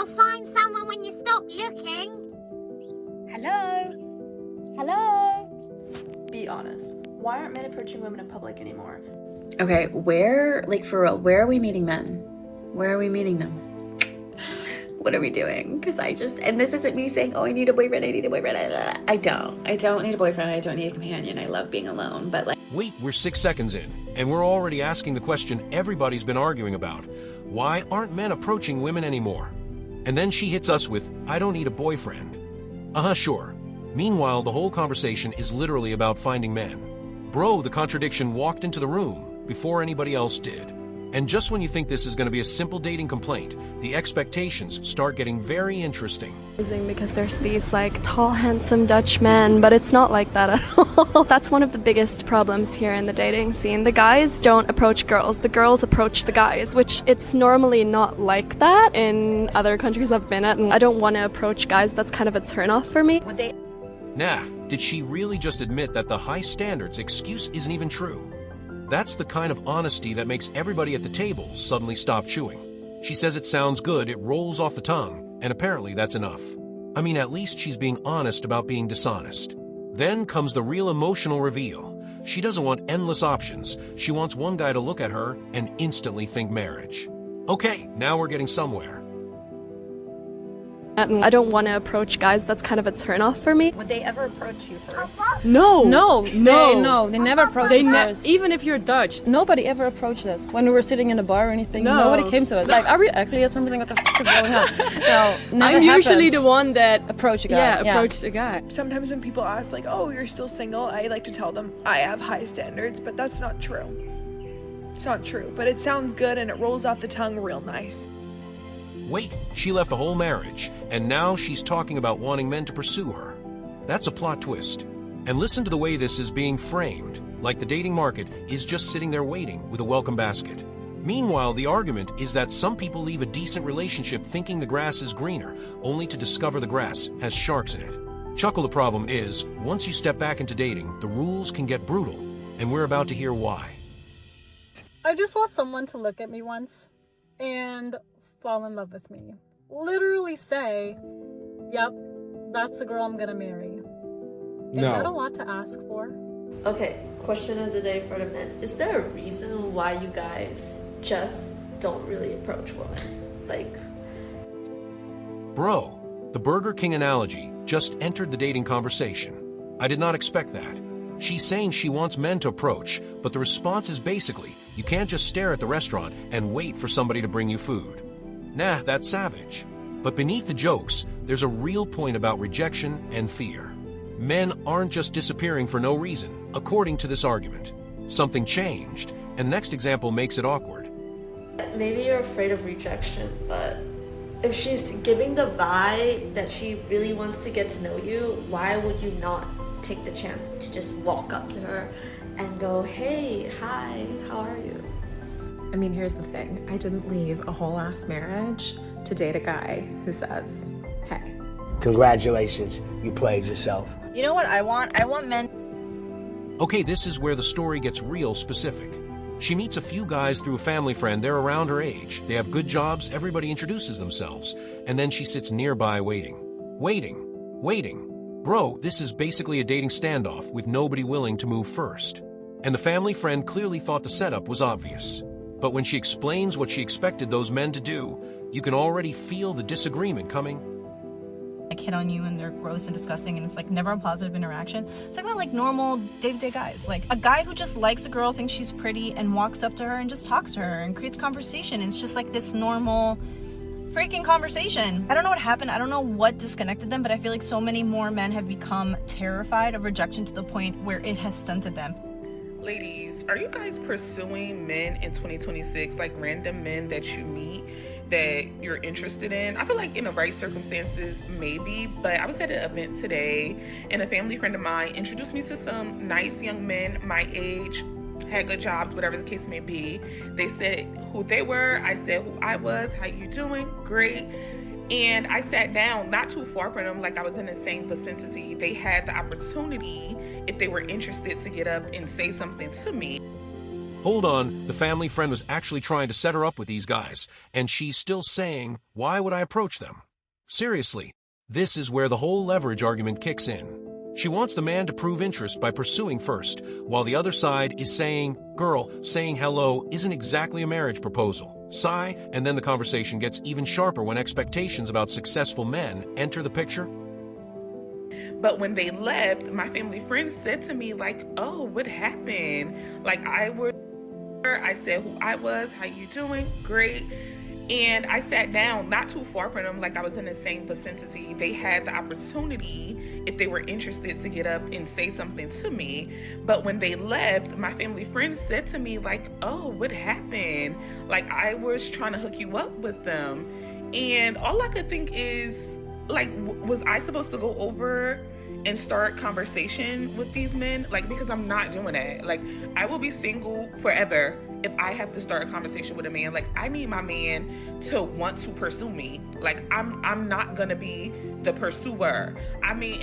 You'll find someone when you stop looking. Hello? Hello? Be honest. Why aren't men approaching women in public anymore? Okay, where, like for real, where are we meeting men? Where are we meeting them? What are we doing? Because and this isn't me saying, oh, I need a boyfriend, I need a boyfriend. I don't need a boyfriend, I don't need a companion. I love being alone, but like. Wait, we're 6 seconds in, and we're already asking the question everybody's been arguing about. Why aren't men approaching women anymore? And then she hits us with, I don't need a boyfriend. Sure. Meanwhile, the whole conversation is literally about finding men. Bro, the contradiction walked into the room before anybody else did. And just when you think this is going to be a simple dating complaint, the expectations start getting very interesting. Because there's these like tall, handsome Dutch men, but it's not like that at all. That's one of the biggest problems here in the dating scene. The guys don't approach girls, the girls approach the guys, which it's normally not like that in other countries I've been at, and I don't want to approach guys. That's kind of a turnoff for me. Nah, did she really just admit that the high standards excuse isn't even true? That's the kind of honesty that makes everybody at the table suddenly stop chewing. She says it sounds good, it rolls off the tongue, and apparently that's enough. I mean, at least she's being honest about being dishonest. Then comes the real emotional reveal. She doesn't want endless options. She wants one guy to look at her and instantly think marriage. Okay, now we're getting somewhere. And I don't want to approach guys. That's kind of a turnoff for me. Would they ever approach you first? No, They never approached us first. Even if you're Dutch. Nobody ever approached us when we were sitting in a bar or anything. No. Nobody came to us. Like, are we ugly or something? What the f is going on? No, never I'm usually happened. the one that Approach a guy. approached a guy. Sometimes when people ask like, oh, you're still single, I like to tell them I have high standards, but that's not true. It's not true, but it sounds good and it rolls off the tongue real nice. Wait, she left a whole marriage, and now she's talking about wanting men to pursue her. That's a plot twist. And listen to the way this is being framed, like the dating market is just sitting there waiting with a welcome basket. Meanwhile, the argument is that some people leave a decent relationship thinking the grass is greener, only to discover the grass has sharks in it. Chuckle, the problem is, once you step back into dating, the rules can get brutal, and we're about to hear why. I just want someone to look at me once and fall in love with me. Literally say, yep, that's the girl I'm gonna marry. Is that a lot to ask for? Okay, question of the day for the men. Is there a reason why you guys just don't really approach women? Like... Bro, the Burger King analogy just entered the dating conversation. I did not expect that. She's saying she wants men to approach, but the response is basically, you can't just stare at the restaurant and wait for somebody to bring you food. Nah, that's savage. But beneath the jokes, there's a real point about rejection and fear. Men aren't just disappearing for no reason, according to this argument. Something changed, and the next example makes it awkward. Maybe you're afraid of rejection, but if she's giving the vibe that she really wants to get to know you, why would you not take the chance to just walk up to her and go, hey, hi, how are you? I mean, here's the thing. I didn't leave a whole ass marriage to date a guy who says, hey. Congratulations, you played yourself. You know what I want? I want men. Okay, this is where the story gets real specific. She meets a few guys through a family friend. They're around her age. They have good jobs. Everybody introduces themselves. And then she sits nearby waiting. Waiting. Bro, this is basically a dating standoff with nobody willing to move first. And the family friend clearly thought the setup was obvious. But when she explains what she expected those men to do, you can already feel the disagreement coming. Like hit on you and they're gross and disgusting and it's like never a positive interaction. Talk about like normal day-to-day guys. Like a guy who just likes a girl, thinks she's pretty and walks up to her and just talks to her and creates conversation. It's just like this normal freaking conversation. I don't know what happened. I don't know what disconnected them, but I feel like so many more men have become terrified of rejection to the point where it has stunted them. Ladies, are you guys pursuing men in 2026, like random men that you meet that you're interested in? I feel like in the right circumstances, maybe, but I was at an event today and a family friend of mine introduced me to some nice young men my age, had good jobs, whatever the case may be. They said who they were, I said who I was, how you doing, great. And I sat down not too far from them, like I was in the same vicinity. They had the opportunity, if they were interested, to get up and say something to me. Hold on, the family friend was actually trying to set her up with these guys, and she's still saying, why would I approach them? Seriously, this is where the whole leverage argument kicks in. She wants the man to prove interest by pursuing first, while the other side is saying, girl, saying hello isn't exactly a marriage proposal. Sigh, and then the conversation gets even sharper when expectations about successful men enter the picture. But when they left, my family friend said to me, like, oh, what happened? Like, I said who I was, how you doing? Great. And I sat down not too far from them, like I was in the same vicinity. They had the opportunity, if they were interested, to get up and say something to me. But when they left, my family friend said to me, like, oh, what happened? Like, I was trying to hook you up with them. And all I could think is, like, was I supposed to go over and start conversation with these men? Like, because I'm not doing that. Like, I will be single forever if I have to start a conversation with a man. Like, I need my man to want to pursue me. Like, I'm not gonna be the pursuer. I mean,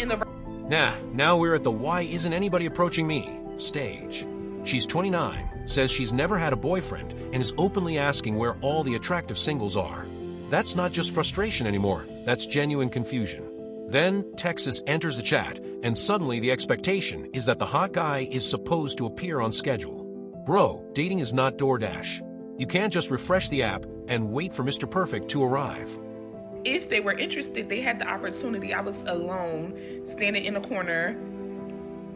Now we're at the why isn't anybody approaching me stage. She's 29, says she's never had a boyfriend, and is openly asking where all the attractive singles are. That's not just frustration anymore, that's genuine confusion. Then Texas enters the chat, and suddenly the expectation is that the hot guy is supposed to appear on schedule. Bro, dating is not DoorDash. You can't just refresh the app and wait for Mr. Perfect to arrive. if they were interested, they had the opportunity. I was alone, standing in a corner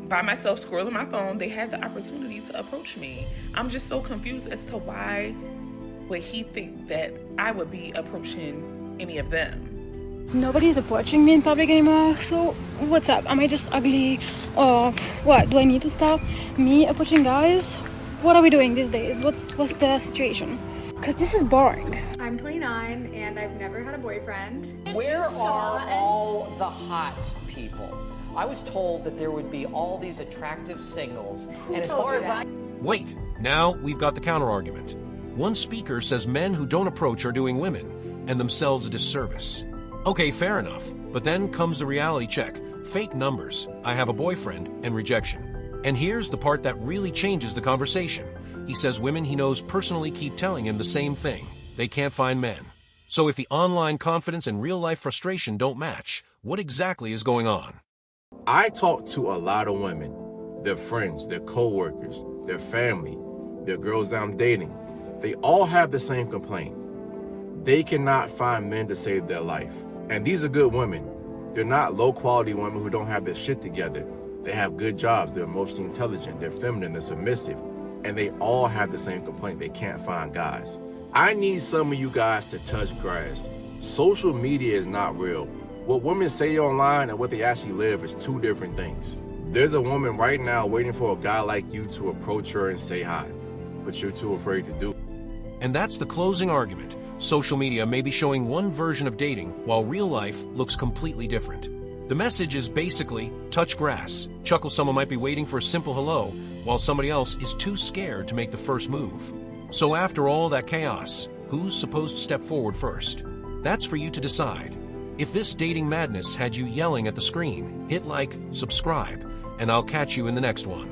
by myself, scrolling my phone. They had the opportunity to approach me. I'm just so confused as to why would he think that I would be approaching any of them. Nobody's approaching me in public anymore, so what's up? Am I just ugly, or what? Do I need to stop me approaching guys? What are we doing these days? What's the situation? Because this is boring. I'm 29 and I've never had a boyfriend. Where are all the hot people? I was told that there would be all these attractive singles, and as far as I... Wait, now we've got the counter-argument. One speaker says men who don't approach are doing women and themselves a disservice. Okay, fair enough, but then comes the reality check. Fake numbers, I have a boyfriend, and rejection. And here's the part that really changes the conversation. He says women he knows personally keep telling him the same thing. They can't find men. So if the online confidence and real-life frustration don't match, what exactly is going on? I talk to a lot of women, their friends, their co-workers, their family, their girls that I'm dating. They all have the same complaint. They cannot find men to save their life. And these are good women. They're not low-quality women who don't have their shit together. They have good jobs, they're emotionally intelligent, they're feminine, they're submissive, and they all have the same complaint. They can't find guys. I need some of you guys to touch grass. Social media is not real. What women say online and what they actually live is two different things. There's a woman right now waiting for a guy like you to approach her and say hi, but you're too afraid to do it. And that's the closing argument. Social media may be showing one version of dating, while real life looks completely different. The message is basically, touch grass. Chuckle someone might be waiting for a simple hello, while somebody else is too scared to make the first move. So after all that chaos, who's supposed to step forward first? That's for you to decide. If this dating madness had you yelling at the screen, hit like, subscribe, and I'll catch you in the next one.